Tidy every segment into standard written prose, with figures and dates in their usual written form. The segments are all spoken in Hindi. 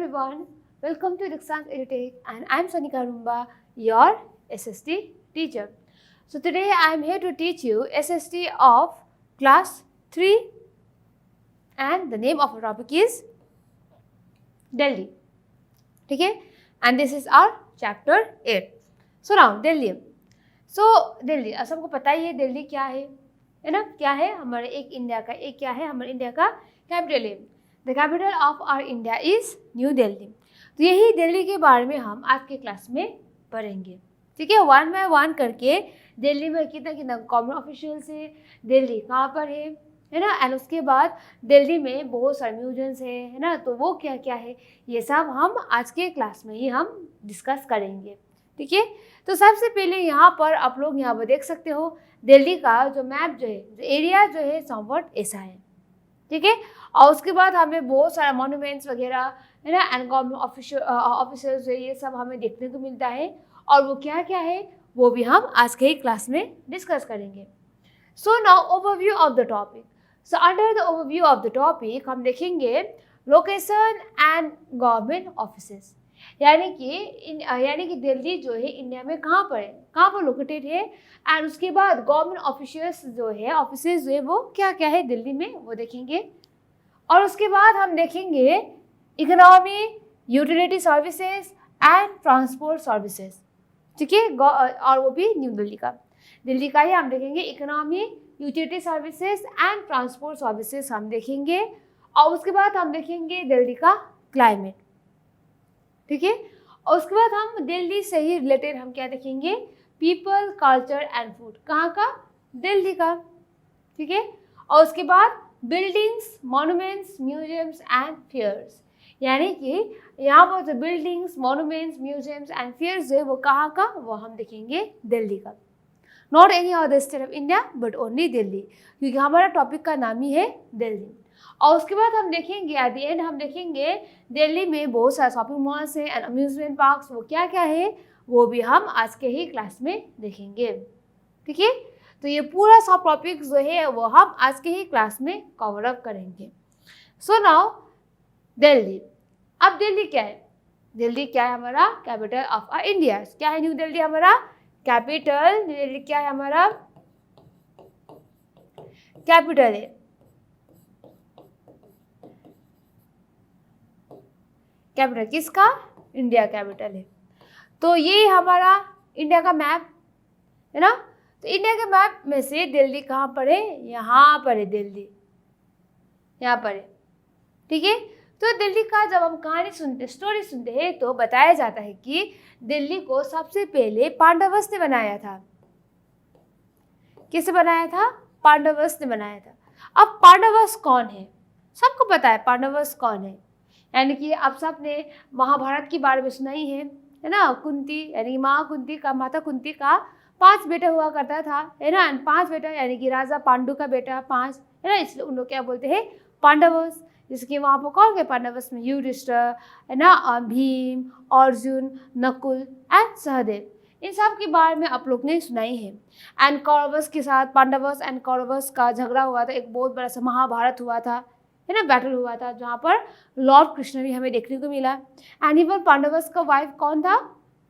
everyone, welcome to Dixon's EduTech and I am Sonika Rumba, your SST teacher. So today I am here to teach you SST of class 3 and the name of our topic is Delhi. Okay? And this is our chapter 8. So now Delhi. Delhi, सबको पता ही है दिल्ली क्या है ना? क्या है हमारे एक इंडिया का, एक क्या है हमारे इंडिया का कैपिटल है. The capital of our India is New Delhi. तो यही दिल्ली के बारे में हम आज के क्लास में पढ़ेंगे. ठीक है, वन बाय वन करके दिल्ली में कितना कितना गवर्नमेंट ऑफिशियल्स है, दिल्ली कहाँ पर है ना, एंड उसके बाद दिल्ली में बहुत सारे म्यूजियम्स है ना, तो वो क्या क्या है ये सब हम आज के क्लास में ही हम डिस्कस करेंगे. ठीक है, तो सबसे पहले यहाँ पर आप लोग यहाँ पर देख सकते हो दिल्ली का जो मैप जो है, जो एरिया जो है समवट ऐसा है. ठीक है, और उसके बाद हमें बहुत सारा मॉन्यूमेंट्स वगैरह है ना, एंड गवर्नमेंट ऑफिसर्स है, ये सब हमें देखने को मिलता है. और वो क्या क्या है वो भी हम आज के ही क्लास में डिस्कस करेंगे. So now overview of the topic. So under the overview of the topic हम देखेंगे लोकेशन एंड गवर्नमेंट ऑफिसेस, यानी कि दिल्ली जो है इंडिया में कहाँ पर है, कहाँ पर लोकेटेड है, एंड उसके बाद गवर्नमेंट ऑफिशियल्स जो है, ऑफिसेज जो है वो क्या क्या है दिल्ली में वो देखेंगे. और उसके बाद हम देखेंगे economy, utility services and transport services. ठीक है, और वो भी न्यू दिल्ली का ही हम देखेंगे. Economy, utility services and transport services हम देखेंगे. और उसके बाद हम देखेंगे दिल्ली का क्लाइमेट. ठीक है, और उसके बाद हम दिल्ली से ही रिलेटेड हम क्या देखेंगे, पीपल, कल्चर एंड फूड. कहाँ का, दिल्ली का. ठीक है, और उसके बाद buildings, monuments, museums and fairs, यानी कि यहाँ पर जो buildings, monuments, museums and fairs है वो कहाँ का, वो हम देखेंगे दिल्ली का. Not any other state of India but only Delhi, क्योंकि हमारा टॉपिक का नाम ही है दिल्ली. और उसके बाद हम देखेंगे एट द एंड हम देखेंगे दिल्ली में बहुत सारे शॉपिंग मॉल्स हैं एंड अम्यूजमेंट पार्क्स, वो क्या क्या है वो भी हम आज के ही क्लास में देखेंगे. ठीक है, तो ये पूरा सब टॉपिक जो है वो हम आज के ही क्लास में कवर अप करेंगे. So now Delhi. अब दिल्ली क्या है, दिल्ली क्या है हमारा कैपिटल ऑफ आवर इंडिया. क्या है न्यू दिल्ली हमारा कैपिटल. न्यू दिल्ली क्या है हमारा कैपिटल है. कैपिटल किसका, इंडिया कैपिटल है. तो ये हमारा इंडिया का मैप है ना. तो इंडिया के मैप में से दिल्ली कहाँ पर है, यहाँ पर है दिल्ली, यहाँ पर है. ठीक है, तो दिल्ली का जब हम कहानी सुनते, स्टोरी सुनते हैं तो बताया जाता है कि दिल्ली को सबसे पहले पांडवस ने बनाया था. किसे बनाया था, पांडवस ने बनाया था. अब पांडवस कौन है, सबको पता है पांडवस कौन है, यानी कि आप सब ने महाभारत के बारे में सुना ही है ना. कुंती यानी माता कुंती का 5 बेटा हुआ करता था है ना, 5 बेटा यानी कि राजा पांडु का बेटा 5 है ना, इसलिए उन लोग क्या बोलते हैं पांडवस. जिसके वहाँ पर कौन के पांडवस में युधिष्ठिर है ना, भीम, अर्जुन, नकुल एंड सहदेव, इन सब के बारे में आप लोग ने सुना ही है. एंड कौरवस के साथ पांडवस एंड कौरवस का झगड़ा हुआ था, एक बहुत बड़ा सा महाभारत हुआ था है ना, बैटल हुआ था, जहाँ पर लॉर्ड कृष्ण भी हमें देखने को मिला. एंड इवन पांडवस का वाइफ कौन था,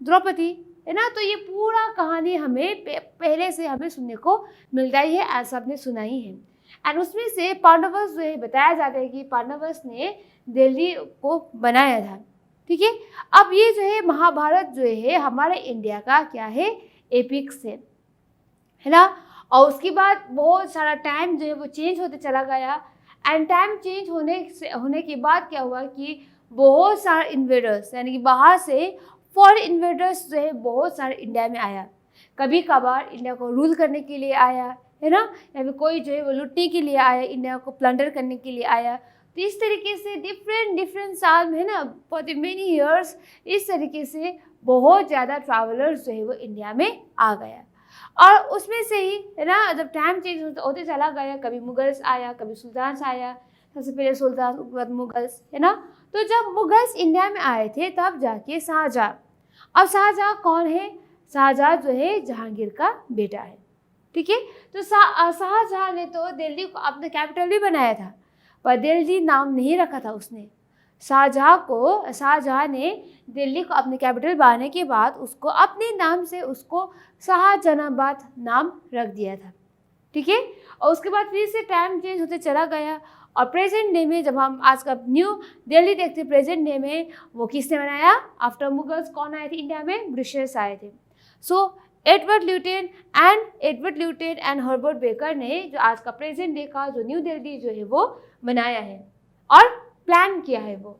द्रौपदी है ना. तो ये पूरा कहानी हमें पहले से हमें सुनने को मिलता ही है, ऐसा सबने सुना ही है. एंड उसमें से पांडवस जो है बताया जाता है कि पांडवस ने दिल्ली को बनाया था. ठीक है, अब ये जो है महाभारत जो है हमारे इंडिया का क्या है, एपिक्स है ना. और उसके बाद बहुत सारा टाइम जो है वो चेंज होते चला गया. एंड टाइम चेंज होने के बाद क्या हुआ कि बहुत सारे इन्वेडर्स यानी कि बाहर से फॉरेन इन्वेडर्स जो है बहुत सारे इंडिया में आया. कभी कभार इंडिया को रूल करने के लिए आया है ना, या फिर कोई जो है वो लुटने के लिए आया, इंडिया को प्लंडर करने के लिए आया. तो इस तरीके से डिफरेंट साल में है ना, फॉर द मेनी ईयर्स इस तरीके से बहुत ज़्यादा ट्रैवलर्स जो है वो इंडिया में आ गया. और उसमें से ही है ना, जब टाइम चेंज होते चला गया, कभी मुगल्स आया, कभी सुल्तान्स आया, सबसे पहले सुल्तान, उसके बाद मुगल्स है ना. तो जब मुगल्स इंडिया में आए थे तब जाके शाहजहाँ. अब शाहजहाँ कौन है, शाहजहाँ जो है जहांगीर का बेटा है. ठीक है, तो शाहजहाँ ने तो दिल्ली को अपना कैपिटल भी बनाया था, पर दिल्ली नाम नहीं रखा था उसने. शाहजहाँ ने दिल्ली को अपने कैपिटल बनाने के बाद उसको अपने नाम से उसको शाहजहानाबाद नाम रख दिया था। ठीक है, और उसके बाद फिर से टाइम चेंज होते चला गया और प्रेजेंट डे में जब हम आज का न्यू दिल्ली देखते हैं, प्रेजेंट डे में वो किसने बनाया? आफ्टर मुगल्स कौन आए थे इंडिया में? ब्रिटिशर्स आए थे। So Edward Lutyens and Herbert Baker ने जो आज का प्रेजेंट डे का जो न्यू दिल्ली जो है वो बनाया है और प्लान किया है वो।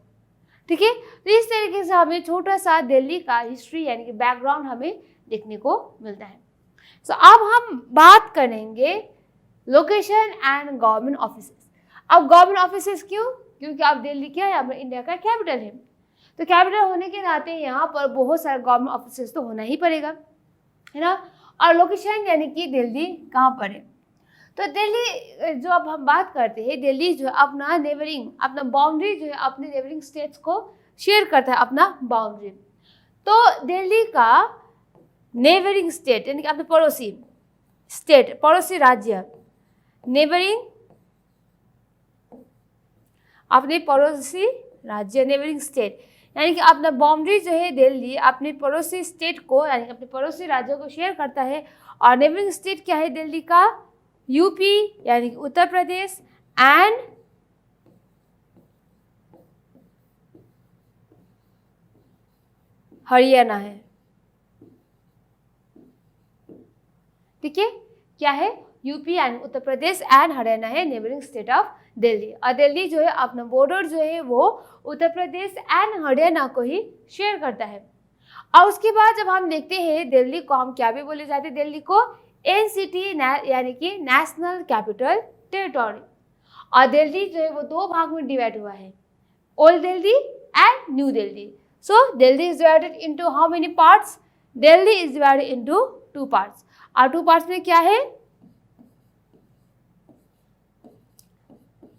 ठीक है, तो इस तरीके से हमें छोटा सा दिल्ली का हिस्ट्री यानी कि बैकग्राउंड हमें देखने को मिलता है। सो अब हम बात करेंगे लोकेशन एंड गवर्नमेंट ऑफिसेस। अब गवर्नमेंट ऑफिसेस क्यों? क्योंकि अब दिल्ली क्या है? अब इंडिया का कैपिटल है, तो कैपिटल होने के नाते यहाँ पर बहुत सारे गवर्नमेंट ऑफिसेस तो होना ही पड़ेगा, है ना। और लोकेशन यानी कि दिल्ली कहाँ पर है? तो दिल्ली जो अब हम बात करते हैं, दिल्ली जो है अपना अपना बाउंड्री जो है अपने नेबरिंग स्टेट्स को शेयर करता है अपना बाउंड्री। तो दिल्ली का नेबरिंग स्टेट यानी कि अपने पड़ोसी स्टेट, पड़ोसी राज्य, नेबरिंग अपने पड़ोसी राज्य, नेबरिंग स्टेट यानी कि अपना बाउंड्री जो है दिल्ली अपने पड़ोसी स्टेट को यानी कि अपने पड़ोसी राज्यों को शेयर करता है। और नेबरिंग स्टेट क्या है दिल्ली का? यूपी यानी कि उत्तर प्रदेश एंड हरियाणा है। ठीक है, क्या है? UP and Uttar Pradesh and Haryana है नेबरिंग स्टेट ऑफ दिल्ली। और दिल्ली जो है अपना बॉर्डर जो है वो उत्तर प्रदेश एंड हरियाणा को ही शेयर करता है। और उसके बाद जब हम देखते हैं दिल्ली को हम क्या भी बोले जाते हैं? दिल्ली को एनसीटी यानी कि नेशनल कैपिटल टेरिटोरी। और दिल्ली जो है वो दो भाग में डिवाइड हुआ है, old Delhi and new Delhi. So Delhi is divided into how many parts? Delhi is divided into 2 parts. और 2 पार्ट्स में क्या है?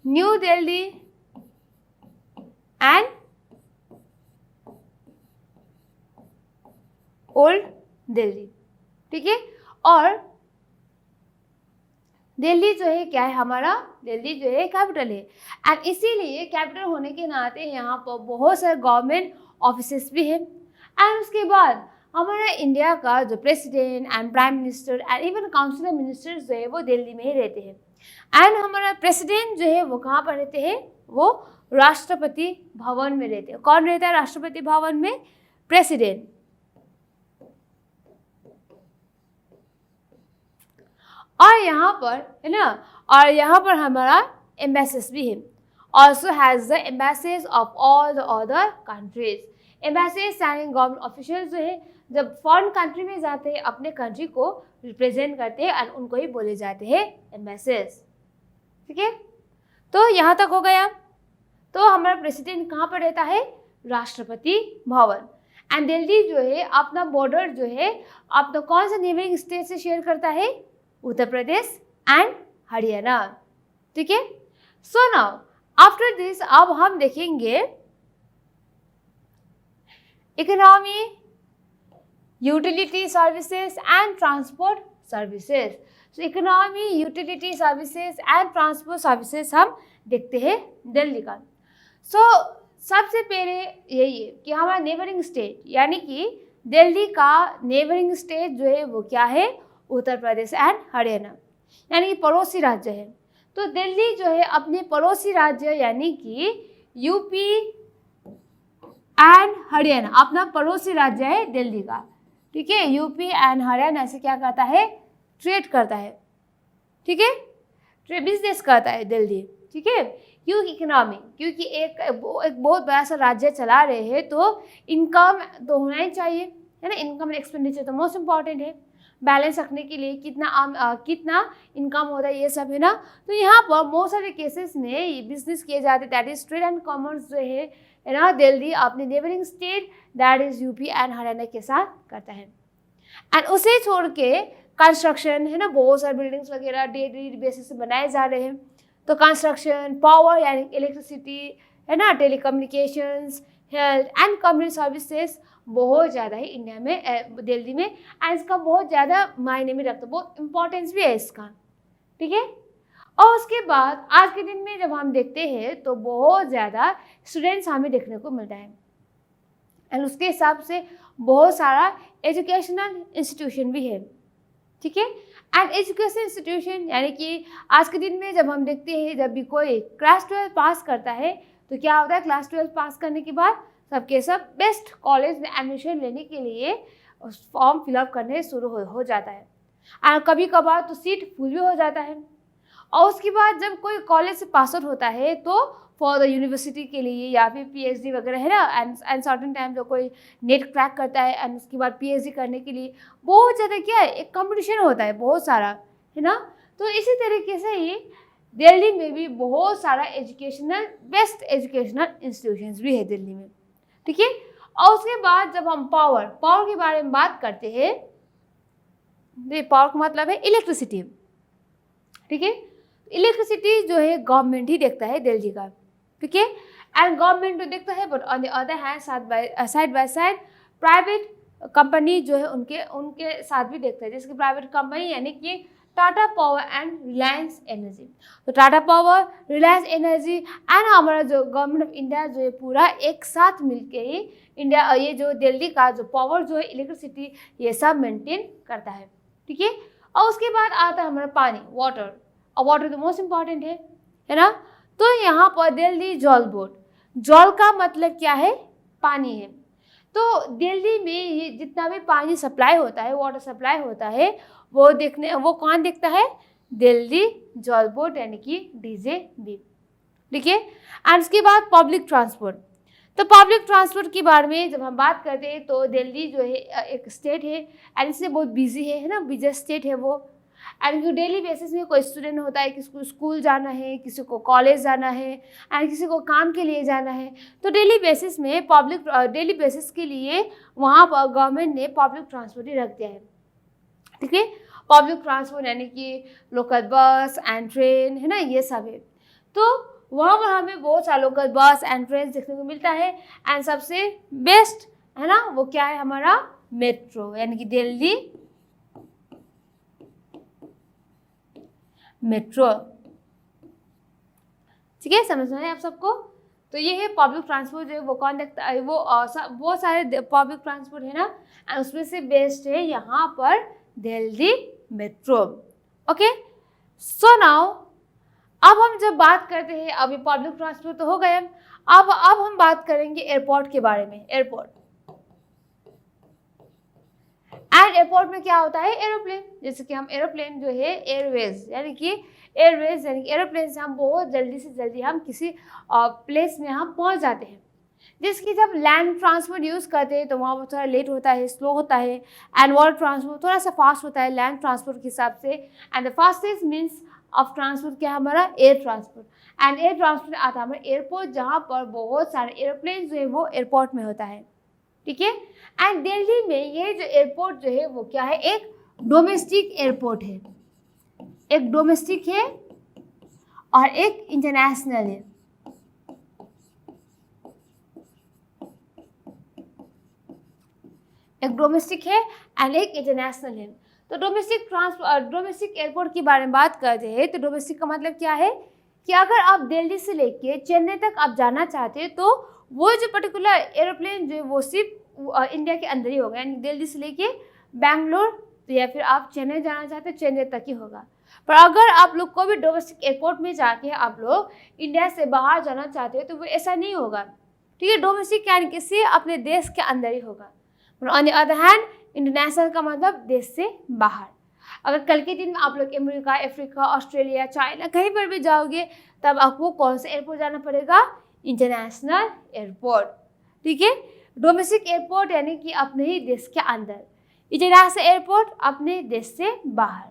New Delhi and old Delhi. ठीक है, और दिल्ली जो है क्या है हमारा? दिल्ली जो है कैपिटल है एंड इसीलिए कैपिटल होने के नाते यहाँ पर बहुत सारे गवर्नमेंट ऑफिसेस भी हैं। एंड उसके बाद हमारा इंडिया का जो president and prime minister and even councillor ministers जो है वो दिल्ली में ही रहते हैं। एंड हमारा प्रेसिडेंट जो है वो कहाँ पर रहते हैं? वो राष्ट्रपति भवन में रहते हैं। कौन रहता है राष्ट्रपति भवन में? प्रेसिडेंट। और यहाँ पर है ना, और यहाँ पर हमारा एम्बेसीज भी है, also has the embassies of all the other countries. Embassies यानी गवर्नमेंट ऑफिशियल जो है जब फॉरेन कंट्री में जाते हैं अपने कंट्री को रिप्रेजेंट करते हैं एंड उनको ही बोले जाते हैं एम्बेसीज। ठीक है, तो यहाँ तक हो गया। तो हमारा प्रेसिडेंट कहाँ पर रहता है? राष्ट्रपति भवन। एंड दिल्ली जो है अपना बॉर्डर जो है अपना कौन सा नेबरिंग स्टेट से शेयर करता है? उत्तर प्रदेश एंड हरियाणा। ठीक है, सो नाउ आफ्टर दिस अब हम देखेंगे economy, utility services and transport services. तो economy, utility services and transport services हम देखते हैं दिल्ली का। सो सबसे पहले यही है कि हमारा नेबरिंग स्टेट यानी कि दिल्ली का नेबरिंग स्टेट जो है वो क्या है? उत्तर प्रदेश एंड हरियाणा यानी कि पड़ोसी राज्य है। तो दिल्ली जो है अपने पड़ोसी राज्य यानी कि यूपी एंड हरियाणा अपना पड़ोसी राज्य है दिल्ली का। ठीक है, यूपी एंड हरियाणा से क्या करता है? ट्रेड करता है। ठीक है, ट्रेड बिजनेस करता है दिल्ली। ठीक है, क्यों? इकोनॉमी, क्योंकि एक बहुत बड़ा सा राज्य चला रहे हैं तो इनकम तो होना ही चाहिए, है ना। इनकम एंड एक्सपेंडिचर तो मोस्ट इम्पॉर्टेंट है, बैलेंस रखने के लिए कितना इनकम होता है ये सब, है ना। तो यहाँ पर बहुत सारे केसेस में ये बिजनेस किए जाते हैं, that is trade and commerce जो है ना, दिल्ली अपने neighbouring state that is UP and Haryana के साथ करता है। एंड उसे छोड़ के कंस्ट्रक्शन, है ना, बहुत सारे बिल्डिंग्स वगैरह डेली बेसिस से बनाए जा रहे हैं। तो कंस्ट्रक्शन, पावर यानी इलेक्ट्रिसिटी, है ना, telecommunications, health and community services बहुत ज़्यादा है इंडिया में, दिल्ली में। एंड इसका बहुत ज़्यादा मायने में रखता है, बहुत इंपॉर्टेंस भी है इसका। ठीक है, और उसके बाद आज के दिन में जब हम देखते हैं तो बहुत ज़्यादा स्टूडेंट्स हमें देखने को मिलता है, एंड उसके हिसाब से बहुत सारा एजुकेशनल इंस्टीट्यूशन भी है, ठीक है। एंड एजुकेशन इंस्टीट्यूशन यानी कि आज के दिन में जब हम देखते हैं, जब भी कोई क्लास 12 पास करता है तो क्या होता है, क्लास 12 पास करने के बाद सबके सब बेस्ट कॉलेज में एडमिशन लेने के लिए फॉर्म फिलअप करने शुरू हो जाता है, और कभी कभार तो सीट फुल भी हो जाता है। और उसके बाद जब कोई कॉलेज से पास आउट होता है तो फॉर द यूनिवर्सिटी के लिए या फिर पीएचडी वगैरह है ना, एंड सर्टेन टाइम जो कोई नेट क्रैक करता है एंड उसके बाद पीएचडी करने के लिए बहुत ज़्यादा क्या है, एक कंपटीशन होता है बहुत सारा, है ना। तो इसी तरीके से ही दिल्ली में भी बहुत सारा बेस्ट एजुकेशनल इंस्टीट्यूशंस भी है दिल्ली में, ठीक है। और उसके बाद जब हम पावर के बारे में बात करते हैं, पावर का मतलब है इलेक्ट्रिसिटी, ठीक है। इलेक्ट्रिसिटी जो है गवर्नमेंट ही देखता है दिल्ली का, ठीक है। एंड गवर्नमेंट तो देखता है, but on the other hand side by side private company जो है उनके साथ भी देखता है, जैसे कि प्राइवेट कंपनी यानी कि Tata Power and Reliance Energy. तो Tata Power, Reliance Energy and हमारा जो गवर्नमेंट ऑफ इंडिया जो है पूरा एक साथ मिलके ही इंडिया ये जो दिल्ली का जो पावर जो है इलेक्ट्रिसिटी ये सब मेंटेन करता है, ठीक है। और उसके बाद आता है हमारा पानी, वाटर, और वाटर तो मोस्ट इम्पॉर्टेंट है ना। तो यहाँ पर दिल्ली जल बोर्ड, जल का मतलब क्या है, पानी है। तो दिल्ली में ये जितना भी पानी सप्लाई होता है, वाटर सप्लाई होता है, वो कौन देखता है, दिल्ली जल बोर्ड यानी कि DJB, ठीक है। एंड उसके बाद पब्लिक ट्रांसपोर्ट। तो पब्लिक ट्रांसपोर्ट के बारे में जब हम बात करते हैं तो दिल्ली जो है एक स्टेट है एंड इससे बहुत बिजी है ना, बिजीएस्ट स्टेट है वो। एंड जो डेली बेसिस में कोई स्टूडेंट होता है, किसी को स्कूल जाना है, किसी को कॉलेज जाना है एंड किसी को काम के लिए जाना है, तो डेली बेसिस के लिए वहाँ पर गवर्नमेंट ने पब्लिक ट्रांसपोर्ट ही रख दिया है, ठीक है। पब्लिक ट्रांसपोर्ट यानी कि लोकल बस एंड ट्रेन है ना, ये सब है। तो वहाँ पर हमें बहुत सारा लोकल बस एंड ट्रेन देखने को मिलता है, एंड सबसे बेस्ट है ना वो क्या है, हमारा मेट्रो यानी कि दिल्ली मेट्रो, ठीक है। समझ में है आप सबको। तो ये है पब्लिक ट्रांसपोर्ट जो है वो कौन देखता है, वो बहुत सारे पब्लिक ट्रांसपोर्ट है ना, एंड उसमें से बेस्ट है यहाँ पर Delhi metro, okay. So now अब हम जब बात करते हैं, अभी पब्लिक ट्रांसपोर्ट तो हो गए, अब हम बात करेंगे एयरपोर्ट के बारे में। एयरपोर्ट एंड एयरपोर्ट में क्या होता है, एरोप्लेन। जैसे कि हम एरोप्लेन जो है एयरवेज यानी कि एरोप्लेन से हम बहुत जल्दी से जल्दी हम किसी प्लेस में हम पहुंच जाते हैं। जिसकी जब लैंड ट्रांसपोर्ट यूज़ करते हैं तो वहाँ पर थोड़ा लेट होता है, स्लो होता है, एंड वाटर ट्रांसपोर्ट थोड़ा सा फास्ट होता है लैंड ट्रांसपोर्ट के हिसाब से। And the fastest means of transport क्या है हमारा, air transport. And air transport आता है हमारा एयरपोर्ट, जहाँ पर बहुत सारे एरोप्लेन जो है वो एयरपोर्ट में होता है, ठीक है। एंड दिल्ली में ये जो एयरपोर्ट जो है वो क्या है, एक डोमेस्टिक एयरपोर्ट है, एक डोमेस्टिक है और एक इंटरनेशनल है। एक डोमेस्टिक है एंड एक इंटरनेशनल है। तो डोमेस्टिक एयरपोर्ट के बारे में बात करते हैं तो डोमेस्टिक का मतलब क्या है कि अगर आप दिल्ली से लेके चेन्नई तक आप जाना चाहते हैं तो वो जो पर्टिकुलर एरोप्लेन जो है वो सिर्फ इंडिया के अंदर ही होगा, यानी दिल्ली से लेके बैंगलोर तो या फिर आप चेन्नई जाना चाहते हैं चेन्नई तक ही होगा। पर अगर आप लोग को भी डोमेस्टिक एयरपोर्ट में जाके आप लोग इंडिया से बाहर जाना चाहते हैं तो वो ऐसा नहीं होगा, ठीक है। डोमेस्टिक यानी कि सिर्फ अपने देश के अंदर ही होगा। On the other hand international का मतलब देश से बाहर। अगर कल के दिन में आप लोग अमेरिका, अफ्रीका, ऑस्ट्रेलिया, चाइना कहीं पर भी जाओगे तब आपको कौन सा एयरपोर्ट जाना पड़ेगा, इंटरनेशनल एयरपोर्ट, ठीक है। डोमेस्टिक एयरपोर्ट यानी कि अपने ही देश के अंदर, इंटरनेशनल एयरपोर्ट अपने देश से बाहर,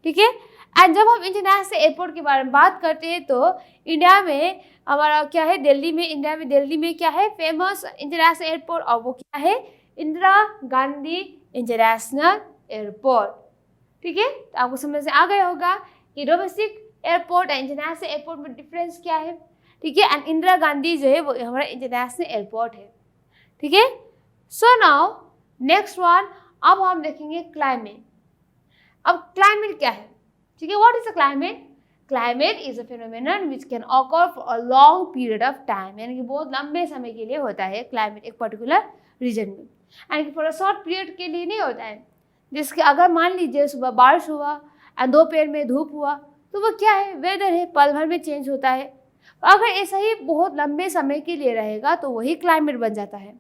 ठीक है। एंड जब हम इंटरनेशनल एयरपोर्ट के बारे में बात करते हैं तो इंडिया में हमारा क्या है, दिल्ली में क्या है फेमस इंटरनेशनल एयरपोर्ट, और वो क्या है, इंदिरा गांधी इंटरनेशनल एयरपोर्ट, ठीक है। तो आपको समझ में आ गया होगा कि डोमेस्टिक एयरपोर्ट और इंटरनेशनल एयरपोर्ट में डिफरेंस क्या है, ठीक है। एंड इंदिरा गांधी जो है वो हमारा इंटरनेशनल एयरपोर्ट है, ठीक है। सो नाउ नेक्स्ट वन, अब हम देखेंगे क्लाइमेट। अब क्लाइमेट क्या है, ठीक है। What is the climate? Climate is a phenomenon which can occur for a long period of time, यानी कि बहुत लंबे समय के लिए होता है क्लाइमेट एक पर्टिकुलर रीजन में, यानी कि फॉर अ शॉर्ट पीरियड के लिए नहीं होता है। जिसके अगर मान लीजिए सुबह बारिश हुआ और दोपहर में धूप हुआ तो वो क्या है, वेदर है, पल भर में चेंज होता है। अगर ऐसा ही बहुत लंबे समय के लिए रहेगा तो वही क्लाइमेट बन जाता है,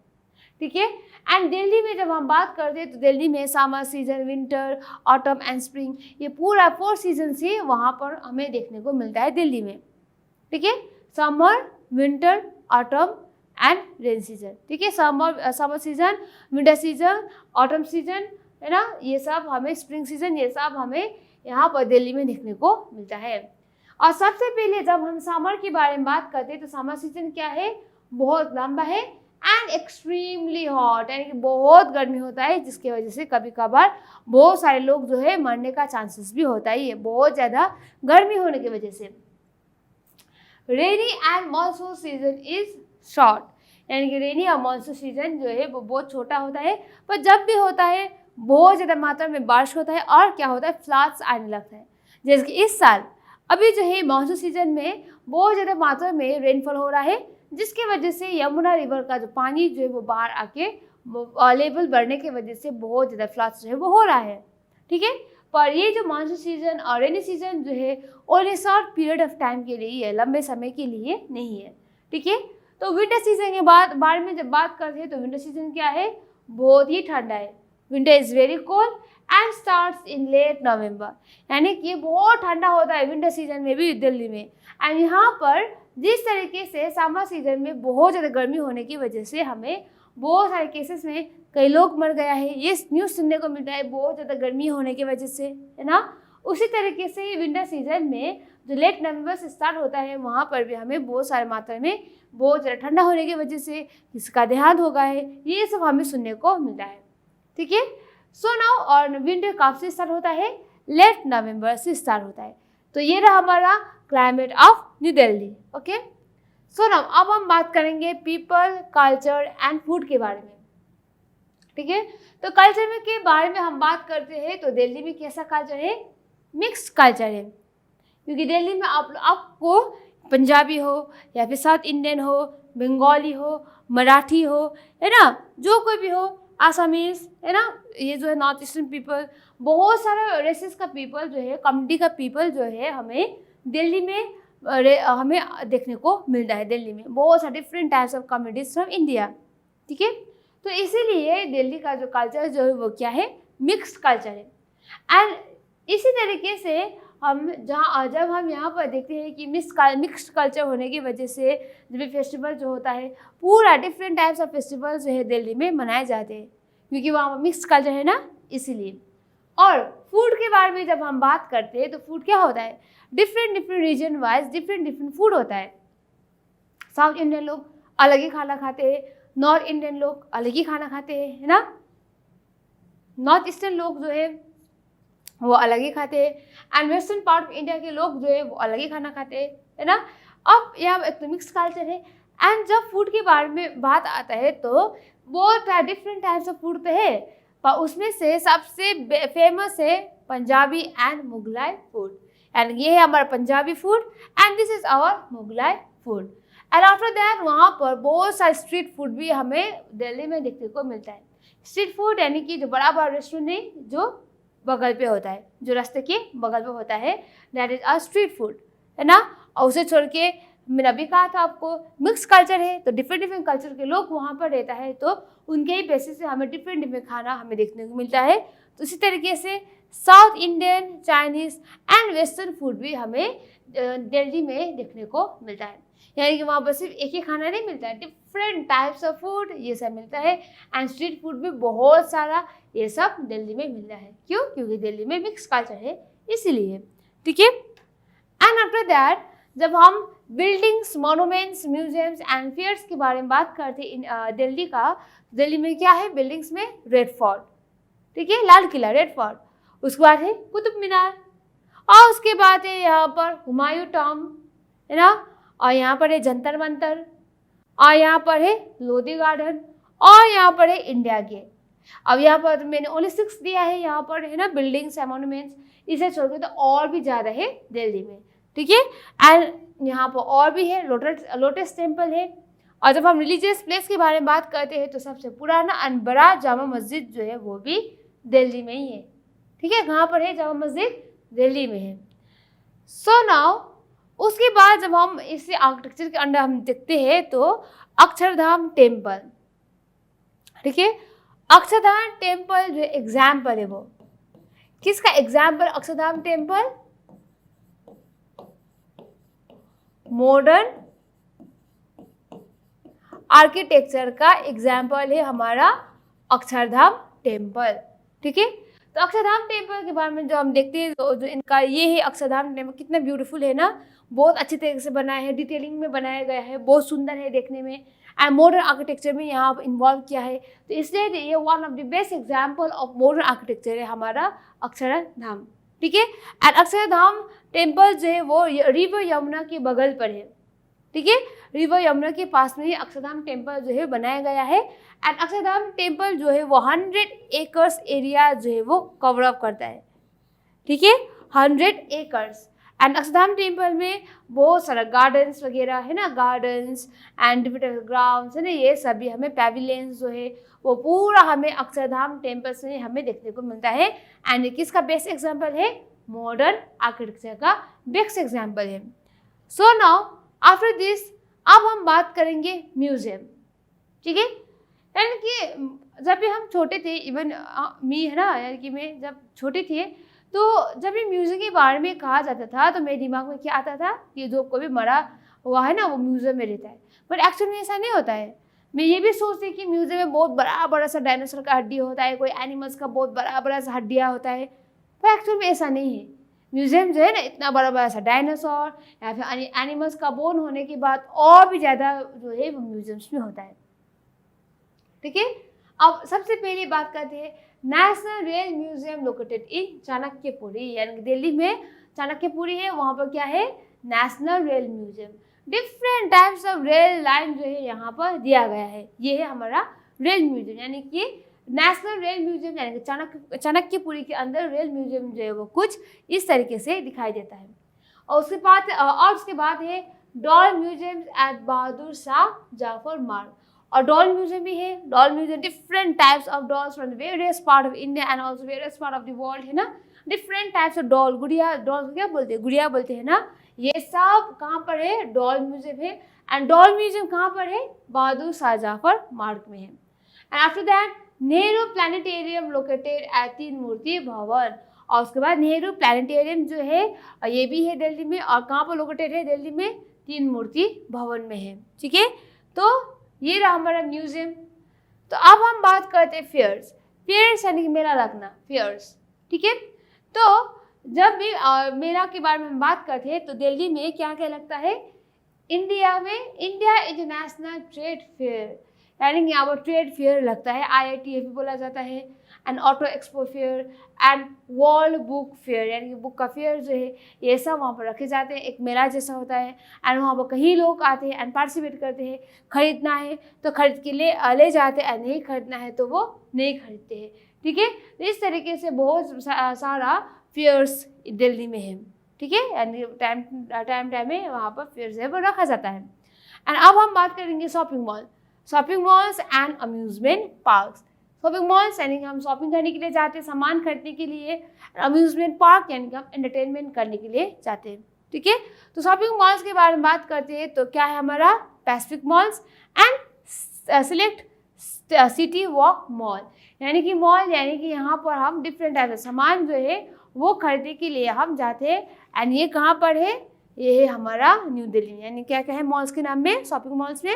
ठीक है। एंड दिल्ली में जब हम बात करते हैं तो दिल्ली में summer season, winter, autumn and spring, ये पूरा 4 सीजन ही वहाँ पर हमें देखने को मिलता है दिल्ली में, ठीक है। Summer, winter, autumn and rain season, ठीक है। Summer season, winter season, autumn season, है ना, ये सब हमें, स्प्रिंग सीजन, ये सब हमें यहाँ पर दिल्ली में देखने को मिलता है। और सबसे पहले जब हम समर के बारे में बात करते हैं तो समर सीजन क्या है, बहुत लंबा है एंड एक्सट्रीमली हॉट, यानी कि बहुत गर्मी होता है, जिसकी वजह से कभी कभार बहुत सारे लोग जो है मरने का चांसेस भी होता ही है, बहुत ज़्यादा गर्मी होने की वजह से। Rainy and monsoon season is short, यानी कि रेनी और मानसून सीजन जो है वो बहुत छोटा होता है, पर जब भी होता है बहुत ज़्यादा मात्रा में बारिश होता है और क्या होता है, फ्लड्स आने लगता है। जैसे कि इस साल अभी जो है मानसून सीजन में बहुत ज़्यादा मात्रा में रेनफॉल हो रहा है, जिसकी वजह से यमुना रिवर का जो पानी जो है वो बाहर आके लेवल बढ़ने की वजह से बहुत ज़्यादा फ्लड्स जो है वो हो रहा है, ठीक है। पर ये जो मानसून सीजन और रेनी सीजन जो है only short period of time के लिए है, लंबे समय के लिए नहीं है, ठीक है। तो विंटर सीजन के बारे में जब बात करते हैं तो विंटर सीजन क्या है, बहुत ही ठंडा है। Winter is very cold and starts in late November, यानी कि ये बहुत ठंडा होता है विंटर सीजन में भी दिल्ली में। एंड यहाँ पर जिस तरीके से समर सीजन में बहुत ज़्यादा गर्मी होने की वजह से हमें बहुत सारे केसेस में कई लोग मर गया है, ये न्यूज़ सुनने को मिलता है बहुत ज़्यादा गर्मी होने की वजह से, है ना। उसी तरीके से विंटर सीजन में जो लेट नवंबर से स्टार्ट होता है वहाँ पर भी हमें बहुत सारी मात्रा में बहुत ज़्यादा ठंडा होने की वजह से किसका देहांत हो गया है, ये सब हमें सुनने को मिलता है, ठीक है। सो नाउ और विंटर कब से स्टार्ट होता है, लेट नवंबर से स्टार्ट होता है। तो ये रहा हमारा climate of new Delhi, okay. So now अब हम बात करेंगे पीपल, कल्चर एंड फूड के बारे में, ठीक है। तो कल्चर में के बारे में हम बात करते हैं तो दिल्ली में कैसा कल्चर है, मिक्स्ड कल्चर है, क्योंकि दिल्ली में आपको पंजाबी हो या फिर साउथ इंडियन हो, बंगाली हो, मराठी हो, है ना, जो कोई भी हो, आसामीज, है ना, ये जो है नॉर्थ ईस्टर्न पीपल, बहुत सारे रेसेस का पीपल जो है, कम्युनिटी का पीपल जो है हमें दिल्ली में हमें देखने को मिलता है। दिल्ली में बहुत सारे different types of communities from India, ठीक है। तो इसीलिए दिल्ली का जो कल्चर जो है वो क्या है, मिक्स्ड कल्चर है। एंड इसी तरीके से हम जब हम यहाँ पर देखते हैं कि मिक्स्ड कल्चर होने की वजह से जब भी फेस्टिवल जो होता है पूरा डिफरेंट टाइप्स ऑफ फेस्टिवल जो है दिल्ली में मनाए जाते हैं, क्योंकि वहाँ पर मिक्स्ड कल्चर है ना, इसीलिए। और फूड के बारे में जब हम बात करते हैं तो फूड क्या होता है, different region wise different food होता है। साउथ इंडियन लोग अलग ही खाना खाते हैं, नॉर्थ इंडियन लोग अलग ही खाना खाते हैं, है ना, नॉर्थ ईस्टर्न लोग जो है वो अलग ही खाते हैं, and western part of India के लोग जो है वो अलग ही खाना खाते हैं, है ना। अब यहाँ एक तो मिक्स कल्चर है। एंड जब फूड के बारे में बात आता है तो बहुत डिफरेंट टाइप्स ऑफ फूड तो है, पर उसमें से सबसे फेमस है Punjabi and Mughlai food, and ये है हमारा Punjabi food and this is our Mughlai food. And after that वहाँ पर बहुत सारे स्ट्रीट फूड भी हमें दिल्ली में देखने को मिलता है। स्ट्रीट फूड यानी कि जो बड़ा बड़ा रेस्टोरेंट है जो बगल पे होता है, जो रास्ते के बगल पे होता है, that is a street food, है ना। और उसे छोड़ के मैंने अभी कहा था आपको मिक्स कल्चर है, तो डिफरेंट कल्चर के लोग वहाँ पर रहता है, तो उनके ही बेसिस से हमें डिफरेंट खाना हमें देखने को मिलता है। तो इसी तरीके से south Indian, Chinese and western food भी हमें दिल्ली में देखने को मिलता है, यानी कि वहाँ पर सिर्फ एक ही खाना नहीं मिलता है, डिफरेंट टाइप्स ऑफ फूड ये सब मिलता है। एंड स्ट्रीट फूड भी बहुत सारा ये सब दिल्ली में मिलता है, क्यों, क्योंकि दिल्ली में मिक्स कल्चर है इसीलिए, ठीक है। एंड आफ्टर दैट जब हम buildings, monuments, museums and fairs के बारे में बात करते हैं दिल्ली में क्या है, बिल्डिंग्स में रेड फोर्ट, ठीक है, लाल किला, रेड फोर्ट, उसके बाद है कुतुब मीनार, और उसके बाद है यहाँ पर हुमायूं टॉम्ब, है ना, और यहाँ पर है जंतर मंतर, और यहाँ पर है लोधी गार्डन, और यहाँ पर है इंडिया गेट। अब यहाँ पर मैंने ओनली 6 दिया है यहाँ पर, है ना, बिल्डिंग्स एंड मॉन्यूमेंट्स, इसे छोड़कर तो और भी ज़्यादा है दिल्ली में, ठीक है। एंड यहाँ पर और भी है, लोटस टेम्पल है। और जब हम रिलीजियस प्लेस के बारे में बात करते हैं तो सबसे पुराना एंड बड़ा जामा मस्जिद जो है वो भी दिल्ली में ही है। ठीक है, कहाँ पर है जामा मस्जिद? दिल्ली में है। सो नाउ उसके बाद जब हम इसे आर्किटेक्चर के अंदर हम देखते हैं तो अक्षरधाम टेम्पल, ठीक है। अक्षरधाम टेम्पल जो एग्जाम्पल है वो किसका example? Akshardham temple modern architecture का एग्जाम्पल है हमारा अक्षरधाम टेम्पल। ठीक है, तो अक्षरधाम टेम्पल के बारे में जो हम देखते हैं जो इनका ये है अक्षरधाम टेम्पल, कितना ब्यूटीफुल है ना, बहुत अच्छी तरीके से बनाया है, डिटेलिंग में बनाया गया है, बहुत सुंदर है देखने में एंड मॉडर्न आर्किटेक्चर में यहाँ इन्वॉल्व किया है। तो इसलिए ये one of the best example of modern architecture है हमारा अक्षरधाम। ठीक है, एंड अक्षरधाम टेम्पल जो है वो रिवर यमुना के बगल पर है। ठीक है, रिवर यमुना के पास में ही अक्षरधाम टेम्पल जो है बनाया गया है। एंड अक्षरधाम टेम्पल जो है वो 100 एकर्स एरिया जो है वो कवर अप करता है। ठीक है, 100 एकर्स। एंड अक्षरधाम टेम्पल में बहुत सारा गार्डन्स वगैरह है ना, गार्डन्स एंड डिफरेंट ग्राउंड्स है ना, ये सभी हमें पैविलियंस जो है वो पूरा हमें अक्षरधाम टेम्पल से हमें देखने को मिलता है। एंड किसका बेस्ट एग्जाम्पल है? मॉडर्न आर्किटेक्चर का बेस्ट एग्जाम्पल है। सो नाउ आफ्टर दिस अब हम बात करेंगे म्यूजियम। ठीक है, यानी कि जब भी हम छोटे थे, इवन मी है ना, यानी कि मैं जब छोटी थी तो जब भी म्यूजियम के बारे में कहा जाता था तो मेरे दिमाग में क्या आता था, ये जो कोई भी मरा हुआ है ना वो म्यूजियम में रहता है। बट एक्चुअली में ऐसा नहीं होता है। मैं ये भी सोचती कि म्यूजियम में बहुत बड़ा बड़ा सा डायनासोर का हड्डी होता है, कोई एनिमल्स का बहुत बड़ा बड़ा सा हड्डियाँ होता है, पर एक्चुअली में ऐसा नहीं है। म्यूजियम जो है ना इतना बड़ा बड़ा सा डायनासोर या फिर एनिमल्स का बोन होने के बाद और भी ज़्यादा जो है वो म्यूजियम्स में होता है। ठीक है, अब सबसे पहले बात करते हैं national rail museum located in Chanakyapuri, यानी दिल्ली में चाणक्यपुरी है, वहाँ पर क्या है? National rail museum. Different types of rail line जो है यहाँ पर दिया गया है। ये है हमारा रेल म्यूजियम, यानी कि नेशनल रेल म्यूजियम, यानी कि चाणक्यपुरी के अंदर रेल म्यूजियम जो है वो कुछ इस तरीके से दिखाई देता है। और उसके बाद है doll museum eight Bahadur Shah Zafar मार्ग। और डॉल म्यूजियम भी है। Doll museum different types of dolls from the various part of India and also various part of the world है ना, डिफरेंट टाइप्स ऑफ डॉल, गुड़िया, डॉल क्या बोलते हैं? गुड़िया बोलते हैं ना, ये सब कहाँ पर है? डॉल म्यूजियम है। एंड डॉल म्यूजियम कहाँ पर है? बहादुर शाह जफर मार्ग में है। And after that Nehru planetarium located at तीन मूर्ति भवन। और उसके बाद नेहरू प्लानिटेरियम जो है ये भी है दिल्ली में, और कहाँ पर लोकेटेड है? दिल्ली में तीन मूर्ति भवन में है। ठीक है, तो ये रहा हमारा म्यूजियम। तो अब हम बात करते हैं फेयर्स। फेयर्स यानी कि मेला लगना, फेयर्स। ठीक है, तो जब भी मेला के बारे में हम बात करते हैं तो दिल्ली में क्या क्या लगता है? इंडिया इंटरनेशनल ट्रेड फेयर, यानी कि यहाँ पर ट्रेड फेयर लगता है, IITF भी बोला जाता है, and auto expo fair and world book fair, यानी कि बुक का फेयर जो है ये सब वहाँ पर रखे जाते हैं। एक मेला जैसा होता है एंड वहाँ पर कई लोग आते हैं एंड पार्टिसिपेट करते हैं। खरीदना है तो खरीद के ले जाते हैं, नहीं खरीदना है तो वो नहीं खरीदते हैं। ठीक है, इस तरीके से बहुत सारा फेयर्स दिल्ली में है। ठीक है, यानी टाइम में वहाँ पर फेयर्स है वो रखा जाता है। एंड अब हम बात करेंगे shopping malls and amusement parks. Shopping malls यानी कि हम शॉपिंग करने के लिए जाते हैं, सामान खरीदने के लिए। अम्यूजमेंट पार्क यानी कि हम एंटरटेनमेंट करने के लिए जाते हैं। ठीक है, तो शॉपिंग मॉल्स के बारे में बात करते हैं तो क्या है हमारा? Pacific malls and select city walk mall, यानी कि मॉल यानी कि यहाँ पर हम डिफरेंट टाइप का सामान जो है वो खरीदने के लिए हम जाते हैं। एंड ये कहाँ पर है? ये है हमारा न्यू दिल्ली। यानी क्या क्या है मॉल्स के नाम में? शॉपिंग मॉल्स में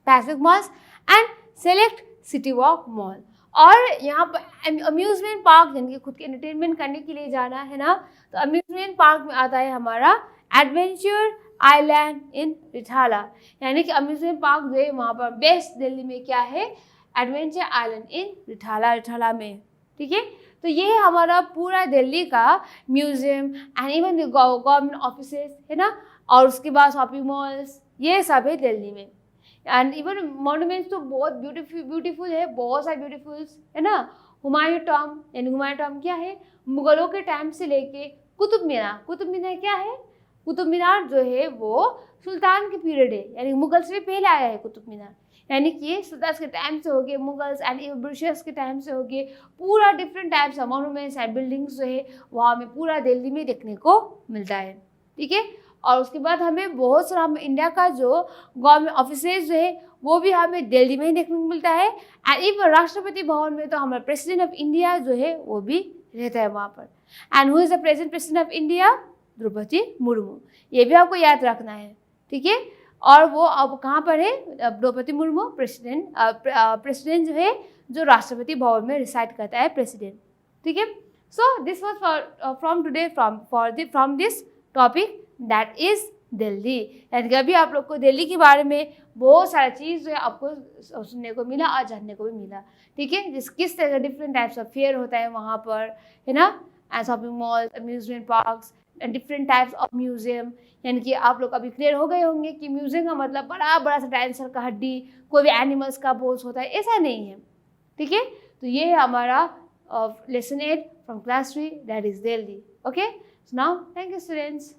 Pacific malls and select city walk mall. और यहाँ पर अम्यूजमेंट पार्क यानी कि खुद के एंटरटेनमेंट करने के लिए जाना है ना, तो अम्यूजमेंट पार्क में आता है हमारा एडवेंचर आइलैंड इन रिठाला, यानी कि अम्यूजमेंट पार्क जो है वहाँ पर बेस्ट दिल्ली में क्या है? एडवेंचर आइलैंड इन रिठाला में। ठीक है, तो ये है हमारा पूरा दिल्ली का museum and even government offices है ना, और उसके बाद शॉपिंग मॉल्स, ये सब है दिल्ली में। एंड इवन मॉन्यूमेंट्स तो बहुत ब्यूटीफुल है, बहुत सारे ब्यूटीफुल्स है ना। हुमायूं टॉम, यानी हुमायूं टॉम क्या है? मुगलों के टाइम से लेके कुतुब मीनार क्या है? कुतुब मीनार जो है वो सुल्तान के पीरियड है, यानी मुगल से भी पहले आया है कुतुब मीनार, यानी कि सुल्तान के टाइम से हो गए, मुगल्स एंड ब्रिटिशर्स के टाइम से हो गए। पूरा different types of monuments and buildings जो है वहाँ हमें पूरा दिल्ली में देखने को मिलता है, ठीक है। और उसके बाद हमें बहुत सारा इंडिया का जो गवर्नमेंट ऑफिसेज जो है वो भी हमें दिल्ली में ही देखने को मिलता है। एंड इवन राष्ट्रपति भवन में तो हमारा प्रेसिडेंट ऑफ इंडिया जो है वो भी रहता है वहाँ पर। And who is the president of India? Droupadi Murmu, ये भी आपको याद रखना है, ठीक है। और वो अब कहाँ पर है? द्रौपदी मुर्मू प्रेसिडेंट जो है जो राष्ट्रपति भवन में रिसाइड करता है, प्रेसिडेंट, ठीक है। So this was from today from this topic that is Delhi. यानी कि अभी आप लोग को दिल्ली के बारे में बहुत सारा चीज़ जो है आपको सुनने को मिला और जानने को भी मिला, ठीक है। किस तरह का डिफरेंट टाइप्स ऑफ फेयर होता है वहाँ पर, है ना, and shopping mall, amusement parks and different types of museum. यानी कि आप लोग अभी क्लियर हो गए होंगे कि म्यूजियम का मतलब बड़ा बड़ा सा डायनासोर का हड्डी, कोई भी एनिमल्स का बोन्स होता है, ऐसा नहीं है, ठीक है। तो ये है हमारा lesson 8 from class 3 that is Delhi. Okay, so now thank you students.